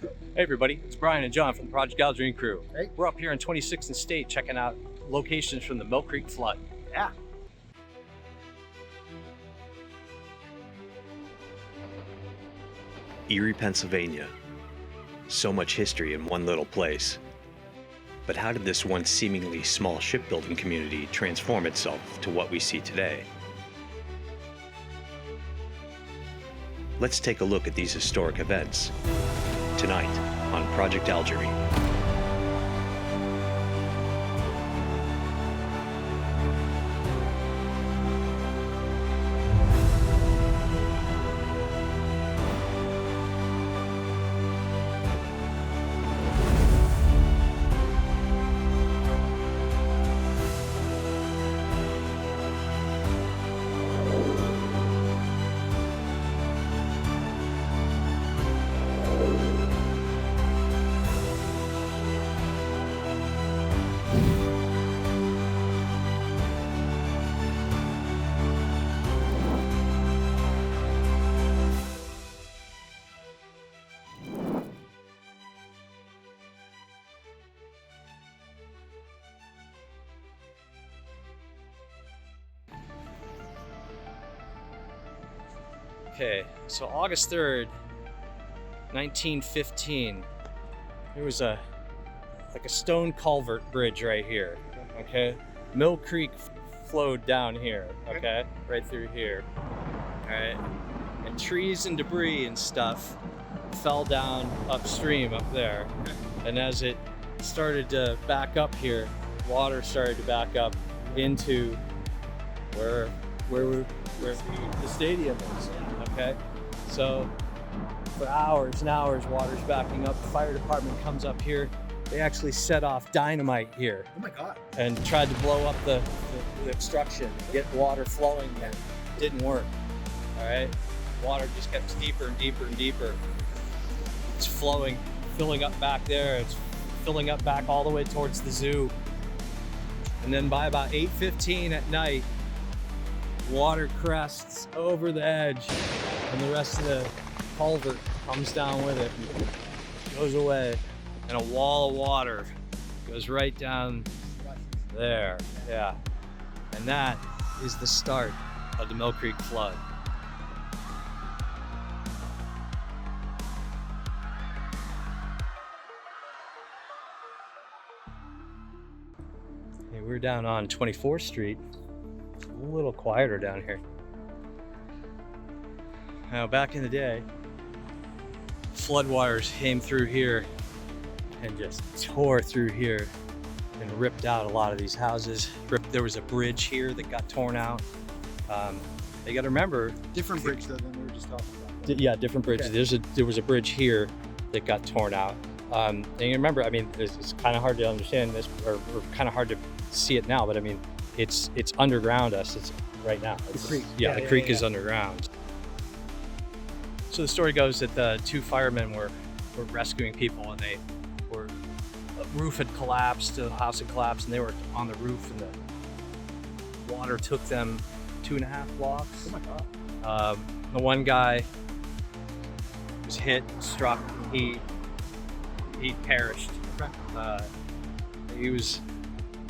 Hey everybody, it's Brian and John from the Project Algerine crew. Hey. We're up here in 26th and State checking out locations from the Mill Creek flood. Yeah. Erie, Pennsylvania. So much history in one little place. But how did this once seemingly small shipbuilding community transform itself to what we see today? Let's take a look at these historic events tonight on Project Algerine. Okay, so August 3rd, 1915, there was a stone culvert bridge right here, okay? Mill Creek flowed down here, okay? Right through here, all right? And trees and debris and stuff fell down upstream up there. And as it started to back up here, water started to back up into where the stadium is. Okay, so for hours and hours, water's backing up. The fire department comes up here. They actually set off dynamite here. Oh my God. And tried to blow up the obstruction, get water flowing there. Didn't work. All right, water just kept deeper and deeper and deeper. It's filling up back there. It's filling up back all the way towards the zoo. And then by about 8:15 at night, water crests over the edge and the rest of the culvert comes down with it and goes away, and a wall of water goes right down there. Yeah, and that is the start of the Mill Creek flood. Hey, we're down on 24th Street. A little quieter down here. Now, back in the day, floodwaters came through here and just tore through here and ripped out a lot of these houses. There was a bridge here that got torn out. You got to remember, Different bridge though than we were just talking about. yeah, different bridges. Okay. There was a bridge here that got torn out. And you remember, I mean, it's kind of hard to understand this, or kind of hard to see it now, but I mean, it's underground us. It's right now. The creek. Yeah, the creek is underground. So the story goes that the two firemen were rescuing people, and a roof had collapsed, the house had collapsed, and they were on the roof, and the water took them 2.5 blocks. Oh my God. The one guy was hit, struck, he perished. He was,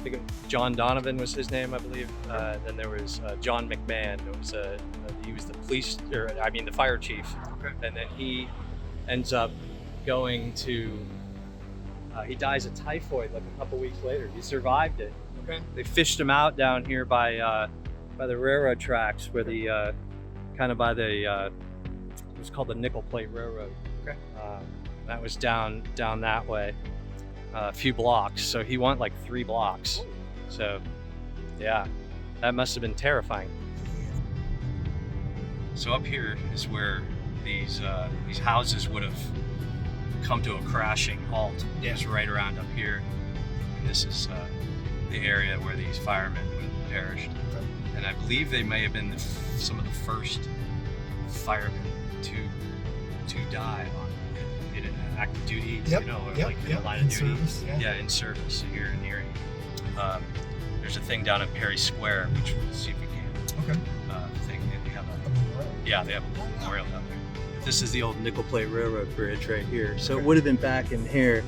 I think John Donovan was his name, I believe. Then there was John McMahon. He was the fire chief. Okay. And then he ends up going to, he dies of typhoid like a couple weeks later. He survived it. Okay. They fished him out down here by the railroad tracks, where it was called the Nickel Plate Railroad. Okay. That was down that way. A few blocks, so he went like 3 blocks. So yeah, that must have been terrifying. So up here is where these houses would have come to a crashing halt. It's right around up here. And this is the area where these firemen would have perished. Okay. And I believe they may have been some of the first firemen to die in active duty, Yep. you know, or Yep. like in Yep. the line In of duty. service, yeah. In service here in Erie. There's a thing down at Perry Square, which we'll see if we can. Okay. Thing. They have a memorial down there. This is the old Nickel Plate Railroad Bridge right here. So it would have been back in here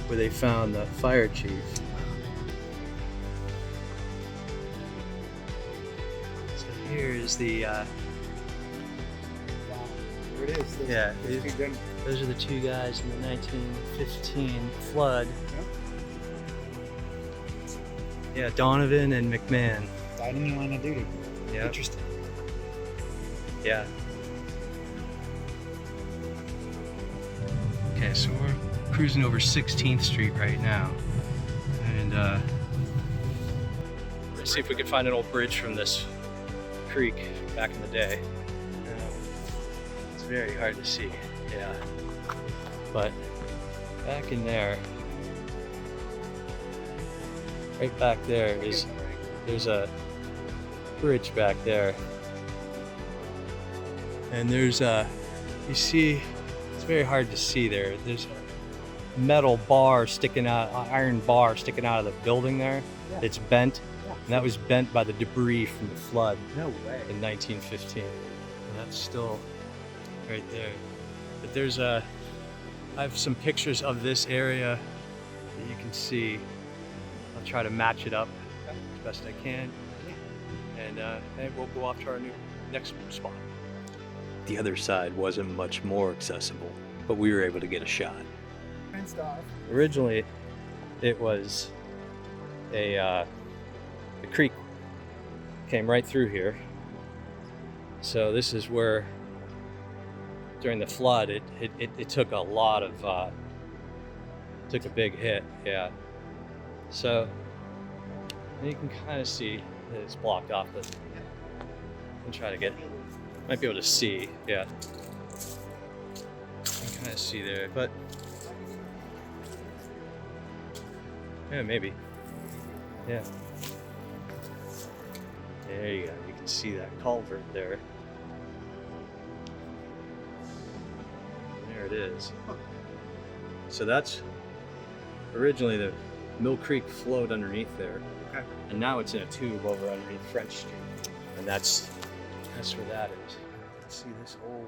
where they found the fire chief. So here is the, There it is. yeah, Those those are the two guys in the 1915 flood. Yeah, Donovan and McMahon. I didn't even want to do it. Yeah. Interesting. Yeah. Okay, so we're cruising over 16th Street right now. And let's see if we can find an old bridge from this creek back in the day. It's very hard to see, yeah. But back in there, right back there there's a bridge back there. And there's you see, it's very hard to see there. There's a metal bar sticking out, iron bar sticking out of the building there. Yeah. It's bent, Yeah. and that was bent by the debris from the flood No way. in 1915. And that's still right there. But there's I have some pictures of this area that you can see. I'll try to match it up as best I can. And then we'll go off to our next spot. The other side wasn't much more accessible, but we were able to get a shot. Fenced off. Originally, it was the creek came right through here. So this is where, during the flood, it took a lot of, took a big hit, yeah. So you can kind of see that it's blocked off, but I'll try to might be able to see, yeah. You can kind of see there, but yeah, maybe. Yeah. There you go. You can see that culvert there. There it is. So that's originally the Mill Creek flowed underneath there. Okay. And now it's in a tube over underneath French Street. And that's where that is. You can see this old,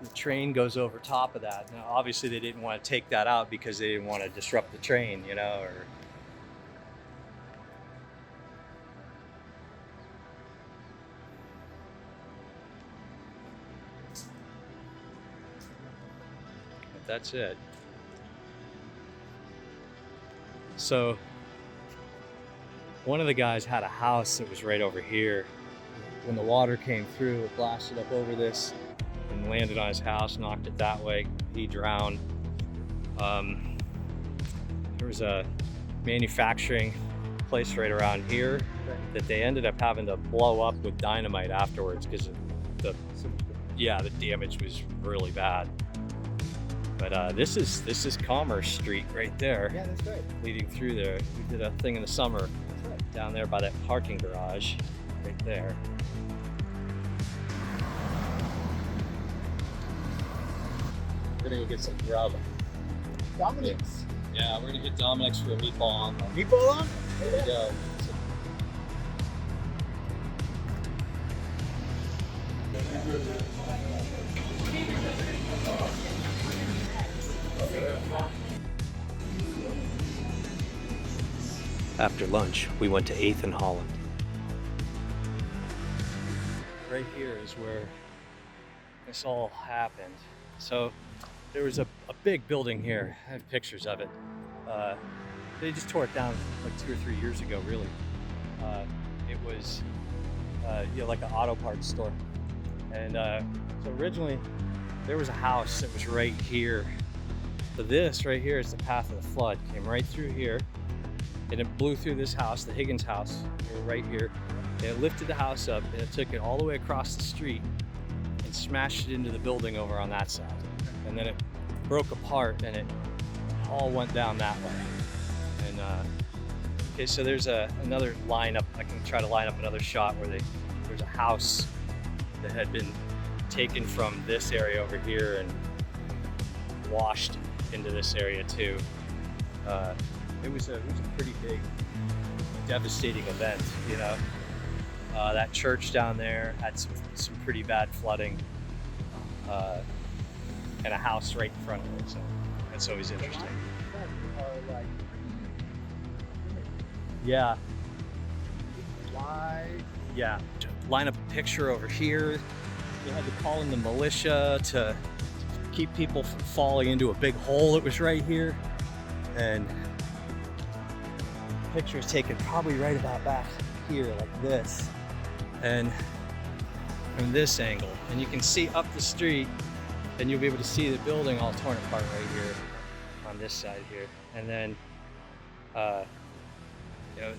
the train goes over top of that. Now, obviously they didn't want to take that out because they didn't want to disrupt the train, you know, or but that's it. So one of the guys had a house that was right over here. When the water came through, it blasted up over this and landed on his house, knocked it that way. He drowned. There was a manufacturing place right around here that they ended up having to blow up with dynamite afterwards because the damage was really bad. But this is Commerce Street right there. Yeah, that's right. Leading through there. We did a thing in the summer That's right. down there by that parking garage right there. We're gonna go get some grub. Dominic's. Yeah, we're gonna hit Dominic's for a meatball on. Meatball on? There we go. After lunch, we went to 8th and Holland. Right here is where this all happened. So there was a big building here. I have pictures of it. They just tore it down like 2 or 3 years ago, really. It was like an auto parts store. And so originally there was a house that was right here. So this right here is the path of the flood. Came right through here and it blew through this house, the Higgins house, right here. And it lifted the house up and it took it all the way across the street and smashed it into the building over on that side. And then it broke apart and it all went down that way. And okay, so there's another lineup. I can try to line up another shot where there's a house that had been taken from this area over here and washed into this area too. It was a pretty big, devastating event, you know. That church down there had some pretty bad flooding. and a house right in front of it. So that's always interesting. Are like Yeah, wide. yeah. To line up a picture over here. They had to call in the militia to keep people from falling into a big hole that was right here. And the picture is taken probably right about back here, like this. And from this angle. And you can see up the street, and you'll be able to see the building all torn apart right here on this side here. And then, you know,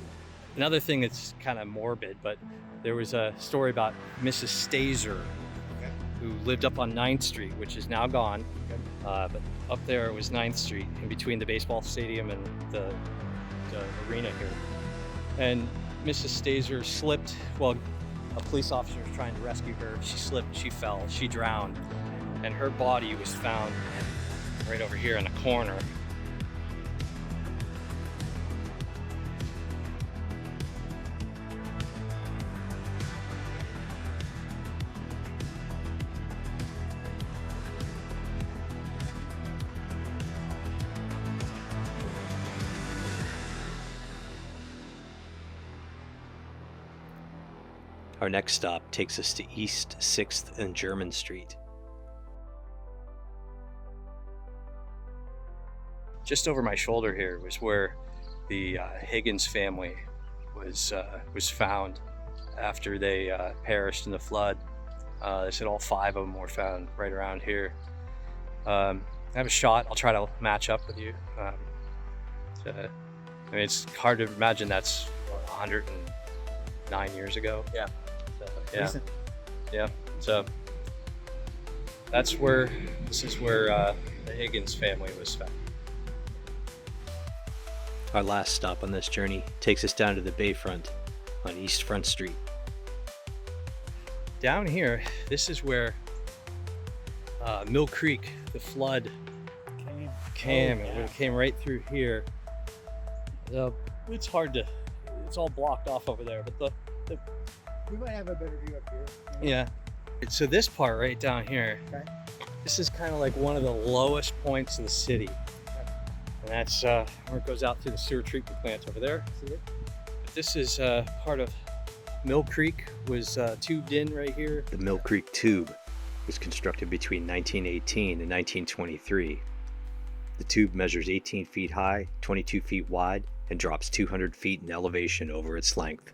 another thing that's kind of morbid, but there was a story about Mrs. Stazer, who lived up on 9th Street, which is now gone. But up there was 9th Street, in between the baseball stadium and the arena here. And Mrs. Stazer slipped while a police officer was trying to rescue her. She slipped, she fell, she drowned, and her body was found right over here in a corner. Our next stop takes us to East 6th and German Street. Just over my shoulder here was where the Higgins family was found after they perished in the flood. They said all 5 of them were found right around here. I have a shot. I'll try to match up with you. I mean, it's hard to imagine that's 109 years ago. Yeah. So, yeah. Recent. Yeah. So this is where the Higgins family was found. Our last stop on this journey takes us down to the Bayfront on East Front Street. Down here, this is where Mill Creek, the flood came, and it came right through here. It's hard to, it's all blocked off over there, but We might have a better view up here. yeah. So this part right down here, Okay. this is kind of like one of the lowest points of the city. And that's where it goes out through the sewer treatment plants over there. See it? But this is part of Mill Creek, was tubed in right here. The Mill Creek Tube was constructed between 1918 and 1923. The tube measures 18 feet high, 22 feet wide, and drops 200 feet in elevation over its length.